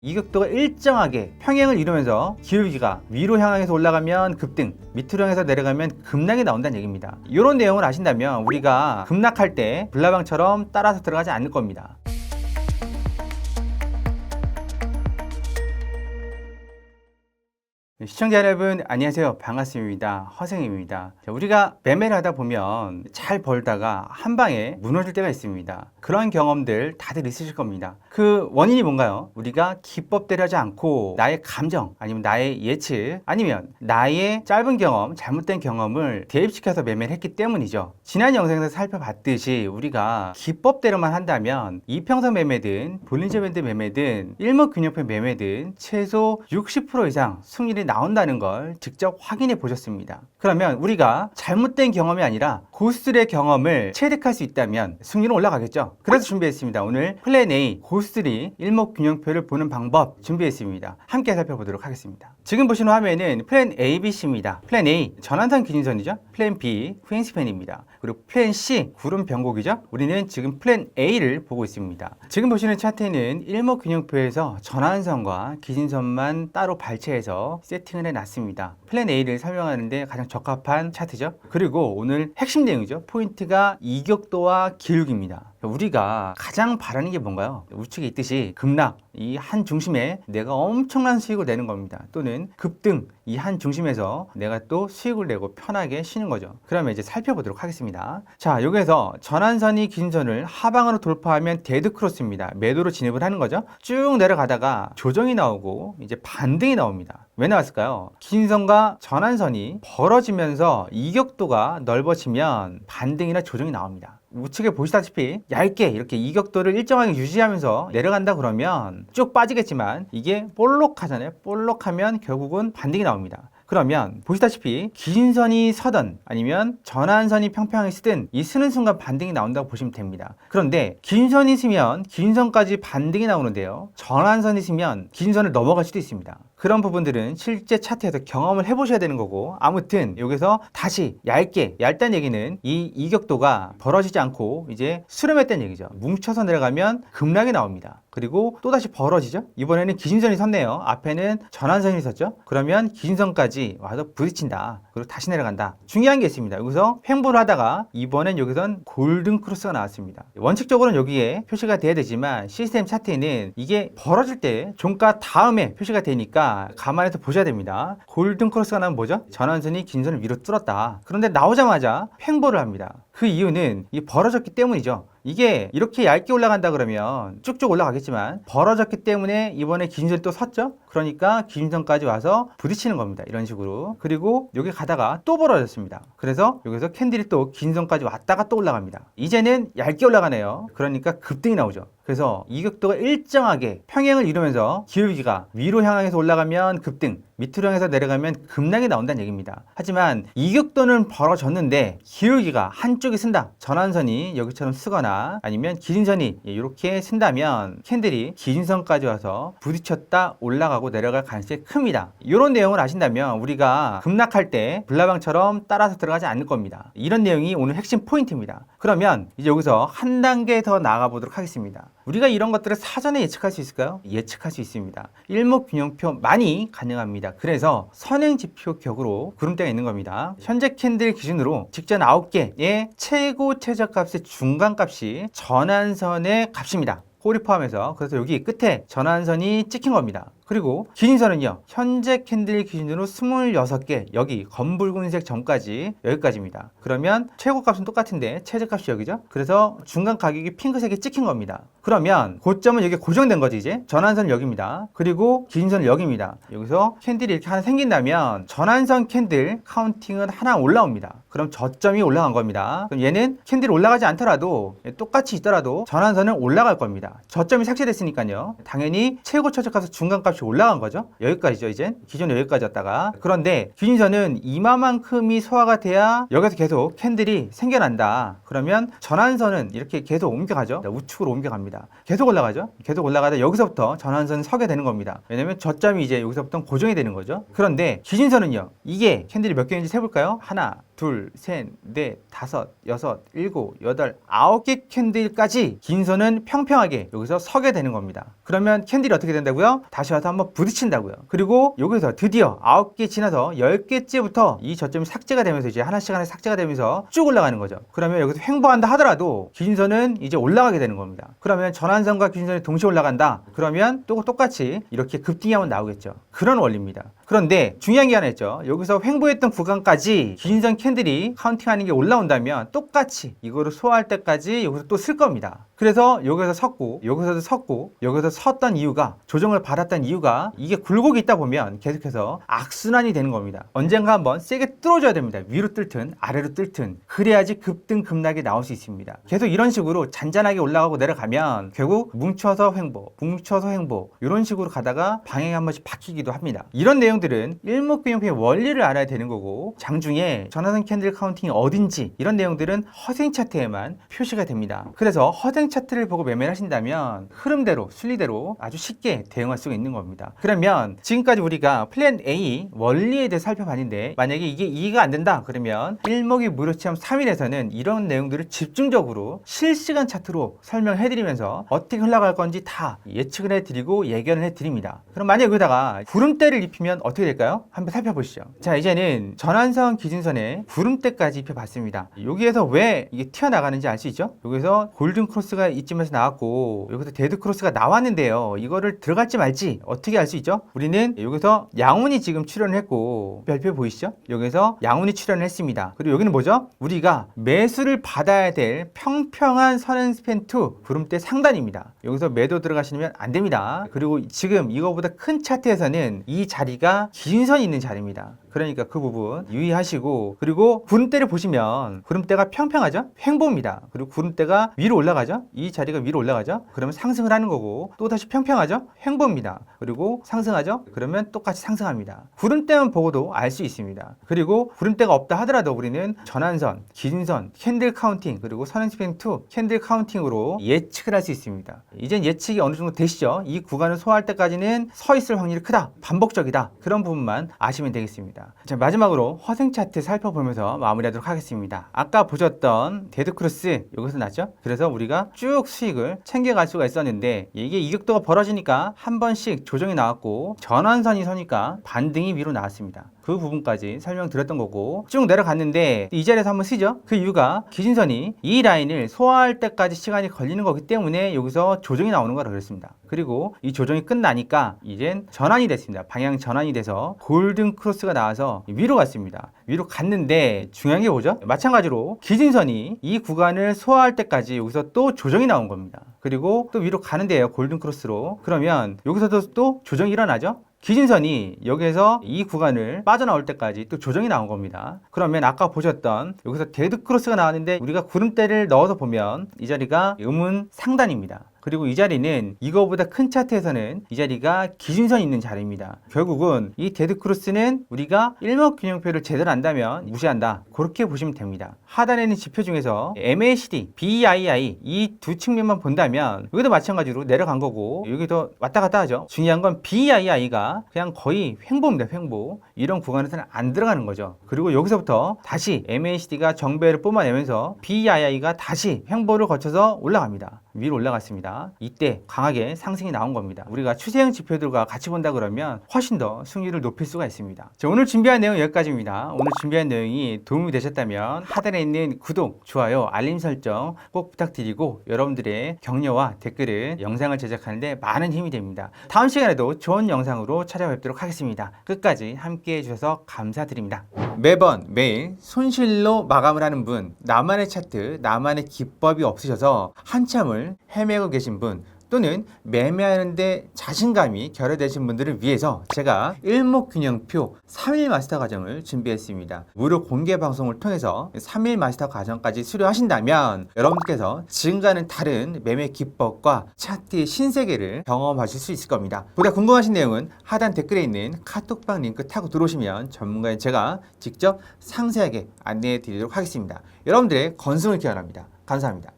이격도가 일정하게 평행을 이루면서 기울기가 위로 향해서 올라가면 급등, 밑으로 향해서 내려가면 급락이 나온다는 얘기입니다. 이런 내용을 아신다면 우리가 급락할 때 불나방처럼 따라서 들어가지 않을 겁니다. 시청자 여러분 안녕하세요. 반갑습니다. 허생입니다. 우리가 매매를 하다 보면 잘 벌다가 한 방에 무너질 때가 있습니다. 그런 경험들 다들 있으실 겁니다. 그 원인이 뭔가요? 우리가 기법대로 하지 않고 나의 감정 아니면 나의 예측 아니면 나의 짧은 경험, 잘못된 경험을 대입시켜서 매매를 했기 때문이죠. 지난 영상에서 살펴봤듯이 우리가 기법대로만 한다면 이평선 매매든 볼린저 밴드 매매든 일목균형표 매매든 최소 60% 이상 승률이 나온다는 걸 직접 확인해 보셨습니다. 그러면 우리가 잘못된 경험이 아니라 고수들의 경험을 체득할 수 있다면 승률은 올라가겠죠. 그래서 준비했습니다. 오늘 플랜 A 고수들이 일목균형표를 보는 방법 준비했습니다. 함께 살펴보도록 하겠습니다. 지금 보시는 화면은 플랜 A, B, C입니다. 플랜 A 전환선 기준선이죠. 플랜 B 후행스팬입니다. 그리고 플랜 C 구름 변곡이죠. 우리는 지금 플랜 A를 보고 있습니다. 지금 보시는 차트는 일목균형표에서 전환선과 기준선만 따로 발췌해서 세팅을 해놨습니다. 플랜 A를 설명하는데 가장 적합한 차트죠. 그리고 오늘 핵심 내용이죠. 포인트가 이격도와 기울기입니다. 우리가 가장 바라는 게 뭔가요? 우측에 있듯이 급락, 이 한 중심에 내가 엄청난 수익을 내는 겁니다. 또는 급등, 이 한 중심에서 내가 또 수익을 내고 편하게 쉬는 거죠. 그러면 이제 살펴보도록 하겠습니다. 자, 여기에서 전환선이 기준선을 하방으로 돌파하면 데드크로스입니다. 매도로 진입을 하는 거죠. 쭉 내려가다가 조정이 나오고 이제 반등이 나옵니다. 왜 나왔을까요? 기준선과 전환선이 벌어지면서 이격도가 넓어지면 반등이나 조정이 나옵니다. 우측에 보시다시피 얇게 이렇게 이격도를 일정하게 유지하면서 내려간다 그러면 쭉 빠지겠지만 이게 볼록하잖아요. 볼록하면 결국은 반등이 나옵니다. 그러면 보시다시피 기준선이 서든 아니면 전환선이 평평하게 쓰든 이 쓰는 순간 반등이 나온다고 보시면 됩니다. 그런데 기준선이 있으면 기준선까지 반등이 나오는데요. 전환선이 있으면 기준선을 넘어갈 수도 있습니다. 그런 부분들은 실제 차트에서 경험을 해보셔야 되는 거고, 아무튼 여기서 다시 얇다는 얘기는 이 이격도가 벌어지지 않고 이제 수렴했다는 얘기죠. 뭉쳐서 내려가면 급락이 나옵니다. 그리고 또다시 벌어지죠. 이번에는 기준선이 섰네요. 앞에는 전환선이 섰죠. 그러면 기준선까지 와서 부딪힌다. 그리고 다시 내려간다. 중요한 게 있습니다. 여기서 횡보를 하다가 이번엔 여기선 골든 크로스가 나왔습니다. 원칙적으로는 여기에 표시가 돼야 되지만 시스템 차트에는 이게 벌어질 때 종가 다음에 표시가 되니까 감안해서 보셔야 됩니다. 골든 크로스가 나면 뭐죠? 전환선이 기준선을 위로 뚫었다. 그런데 나오자마자 횡보를 합니다. 그 이유는 이 벌어졌기 때문이죠. 이게 이렇게 얇게 올라간다 그러면 쭉쭉 올라가겠지만 벌어졌기 때문에 이번에 기준선이 또 섰죠. 그러니까 기준선까지 와서 부딪히는 겁니다. 이런 식으로. 그리고 여기 가다가 또 벌어졌습니다. 그래서 여기서 캔들이 또 기준선까지 왔다가 또 올라갑니다. 이제는 얇게 올라가네요. 그러니까 급등이 나오죠. 그래서 이격도가 일정하게 평행을 이루면서 기울기가 위로 향해서 올라가면 급등, 밑으로 향해서 내려가면 급락이 나온다는 얘기입니다. 하지만 이격도는 벌어졌는데 기울기가 한쪽이 쓴다. 전환선이 여기처럼 쓰거나 아니면 기준선이 이렇게 쓴다면 캔들이 기준선까지 와서 부딪혔다 올라가고 내려갈 가능성이 큽니다. 이런 내용을 아신다면 우리가 급락할 때 불나방처럼 따라서 들어가지 않을 겁니다. 이런 내용이 오늘 핵심 포인트입니다. 그러면 이제 여기서 한 단계 더 나아가 보도록 하겠습니다. 우리가 이런 것들을 사전에 예측할 수 있을까요? 예측할 수 있습니다. 일목균형표만이 가능합니다. 그래서 선행지표 격으로 구름대가 있는 겁니다. 현재 캔들 기준으로 직전 9개의 최고 최저값의 중간값이 전환선의 값입니다. 홀이 포함해서. 그래서 여기 끝에 전환선이 찍힌 겁니다. 그리고 기준선은요, 현재 캔들 기준으로 26개, 여기 검붉은색 점까지 여기까지입니다. 그러면 최고값은 똑같은데 최저값이 여기죠. 그래서 중간 가격이 핑크색에 찍힌 겁니다. 그러면 고점은 여기 고정된 거지. 이제 전환선은 여기입니다. 그리고 기준선은 여기입니다. 여기서 캔들이 이렇게 하나 생긴다면 전환선 캔들 카운팅은 하나 올라옵니다. 그럼 저점이 올라간 겁니다. 그럼 얘는 캔들이 올라가지 않더라도 똑같이 있더라도 전환선은 올라갈 겁니다. 저점이 삭제됐으니까요. 당연히 최고 최저값에서 중간값이 올라간 거죠. 여기까지죠. 이제 기존 여기까지였다가. 그런데 기준선은 이마만큼이 소화가 돼야 여기서 계속 캔들이 생겨난다. 그러면 전환선은 이렇게 계속 옮겨가죠. 우측으로 옮겨갑니다. 계속 올라가죠. 계속 올라가다 여기서부터 전환선은 서게 되는 겁니다. 왜냐면 저점이 이제 여기서부터 고정이 되는 거죠. 그런데 기준선은요, 이게 캔들이 몇 개인지 세볼까요? 하나, 둘, 셋, 넷, 다섯, 여섯, 일곱, 여덟, 9개 캔들까지 긴선은 평평하게 여기서 서게 되는 겁니다. 그러면 캔들이 어떻게 된다고요? 다시 와서 한번 부딪힌다고요. 그리고 여기서 드디어 9개 지나서 10개째부터 이 저점이 삭제가 되면서 이제 하나씩 삭제가 되면서 쭉 올라가는 거죠. 그러면 여기서 횡보한다 하더라도 기준선은 이제 올라가게 되는 겁니다. 그러면 전환선과 기준선이 동시에 올라간다. 그러면 또 똑같이 이렇게 급등이 한번 나오겠죠. 그런 원리입니다. 그런데 중요한 게 하나 있죠. 여기서 횡보했던 구간까지 기준선 캔들이 카운팅하는 게 올라온다면 똑같이 이거를 소화할 때까지 여기서 또 쓸 겁니다. 그래서 여기서 섰고 여기서도 섰고 여기서 섰던 이유가, 조정을 받았던 이유가, 이게 굴곡이 있다 보면 계속해서 악순환이 되는 겁니다. 언젠가 한번 세게 뚫어줘야 됩니다. 위로 뚫든 아래로 뚫든. 그래야지 급등 급락이 나올 수 있습니다. 계속 이런 식으로 잔잔하게 올라가고 내려가면 결국 뭉쳐서 횡보, 뭉쳐서 횡보, 이런 식으로 가다가 방향이 한 번씩 바뀌기도 합니다. 이런 내용들은 일목균형표의 원리를 알아야 되는 거고, 장중에 전화선 캔들 카운팅이 어딘지 이런 내용들은 허생 차트에만 표시가 됩니다. 그래서 허생 차트를 보고 매매를 하신다면 흐름대로, 순리대로 아주 쉽게 대응할 수가 있는 겁니다. 그러면 지금까지 우리가 플랜 A 원리에 대해 살펴봤는데, 만약에 이게 이해가 안 된다 그러면 일목이 무료체험 3일에서는 이런 내용들을 집중적으로 실시간 차트로 설명해드리면서 어떻게 흘러갈 건지 다 예측을 해드리고 예견을 해드립니다. 그럼 만약 여기다가 구름대를 입히면 어떻게 될까요? 한번 살펴보시죠. 자, 이제는 전환선 기준선에 구름대까지 입혀봤습니다. 여기에서 왜 이게 튀어나가는지 알 수 있죠? 여기서 골든 크로스가 이쯤에서 나왔고 여기서 데드 크로스가 나왔는데요. 이거를 들어갈지 말지 어떻게 알 수 있죠? 우리는 여기서 양운이 지금 출현을 했고, 별표 보이시죠? 여기서 양운이 출현을 했습니다. 그리고 여기는 뭐죠? 우리가 매수를 받아야 될 평평한 선앤스팬2 구름대 상단입니다. 여기서 매도 들어가시면 안 됩니다. 그리고 지금 이거보다 큰 차트에서는 이 자리가 기준선이 있는 자리입니다. 그러니까 그 부분 유의하시고, 그리고 구름대를 보시면 구름대가 평평하죠? 횡보입니다. 그리고 구름대가 위로 올라가죠? 이 자리가 위로 올라가죠? 그러면 상승을 하는 거고, 또 다시 평평하죠? 횡보입니다. 그리고 상승하죠? 그러면 똑같이 상승합니다. 구름대만 보고도 알 수 있습니다. 그리고 구름대가 없다 하더라도 우리는 전환선, 기준선, 캔들 카운팅, 그리고 선앤스팬2 캔들 카운팅으로 예측을 할 수 있습니다. 이젠 예측이 어느 정도 되시죠? 이 구간을 소화할 때까지는 서 있을 확률이 크다, 반복적이다, 그런 부분만 아시면 되겠습니다. 자, 마지막으로 허생 차트 살펴보면서 마무리하도록 하겠습니다. 아까 보셨던 데드 크로스 여기서 났죠? 그래서 우리가 쭉 수익을 챙겨갈 수가 있었는데, 이게 이격도가 벌어지니까 한 번씩 조정이 나왔고 전환선이 서니까 반등이 위로 나왔습니다. 그 부분까지 설명드렸던 거고, 쭉 내려갔는데 이 자리에서 한번 쓰죠? 그 이유가 기준선이 이 라인을 소화할 때까지 시간이 걸리는 거기 때문에 여기서 조정이 나오는 거라 그랬습니다. 그리고 이 조정이 끝나니까 이젠 전환이 됐습니다. 방향 전환이 돼서 골든 크로스가 나와서 위로 갔습니다. 위로 갔는데 중요한 게 뭐죠? 마찬가지로 기준선이 이 구간을 소화할 때까지 여기서 또 조정이 나온 겁니다. 그리고 또 위로 가는데요, 골든 크로스로. 그러면 여기서도 또 조정이 일어나죠? 기준선이 여기에서 이 구간을 빠져나올 때까지 또 조정이 나온 겁니다. 그러면 아까 보셨던 여기서 데드 크로스가 나왔는데, 우리가 구름대를 넣어서 보면 이 자리가 음운 상단입니다. 그리고 이 자리는 이거보다 큰 차트에서는 이 자리가 기준선이 있는 자리입니다. 결국은 이 데드 크로스는 우리가 일목균형표를 제대로 안다면 무시한다, 그렇게 보시면 됩니다. 하단에 있는 지표 중에서 MACD, BII 이 두 측면만 본다면 여기도 마찬가지로 내려간 거고 여기도 왔다 갔다 하죠. 중요한 건 BII가 그냥 거의 횡보입니다. 횡보. 이런 구간에서는 안 들어가는 거죠. 그리고 여기서부터 다시 MACD가 정배를 뿜어내면서 BII가 다시 횡보를 거쳐서 올라갑니다. 위로 올라갔습니다. 이때 강하게 상승이 나온 겁니다. 우리가 추세형 지표들과 같이 본다 그러면 훨씬 더 승률을 높일 수가 있습니다. 자, 오늘 준비한 내용 여기까지입니다. 오늘 준비한 내용이 도움이 되셨다면 하단에 있는 구독, 좋아요, 알림 설정 꼭 부탁드리고, 여러분들의 격려와 댓글은 영상을 제작하는데 많은 힘이 됩니다. 다음 시간에도 좋은 영상으로 찾아뵙도록 하겠습니다. 끝까지 함께 해주셔서 감사드립니다. 매번 매일 손실로 마감을 하는 분, 나만의 차트, 나만의 기법이 없으셔서 한참을 헤매고 계신 분, 또는 매매하는데 자신감이 결여되신 분들을 위해서 제가 일목균형표 3일 마스터 과정을 준비했습니다. 무료 공개 방송을 통해서 3일 마스터 과정까지 수료하신다면 여러분께서 지금과는 다른 매매 기법과 차트의 신세계를 경험하실 수 있을 겁니다. 보다 궁금하신 내용은 하단 댓글에 있는 카톡방 링크 타고 들어오시면 전문가인 제가 직접 상세하게 안내해 드리도록 하겠습니다. 여러분들의 건승을 기원합니다. 감사합니다.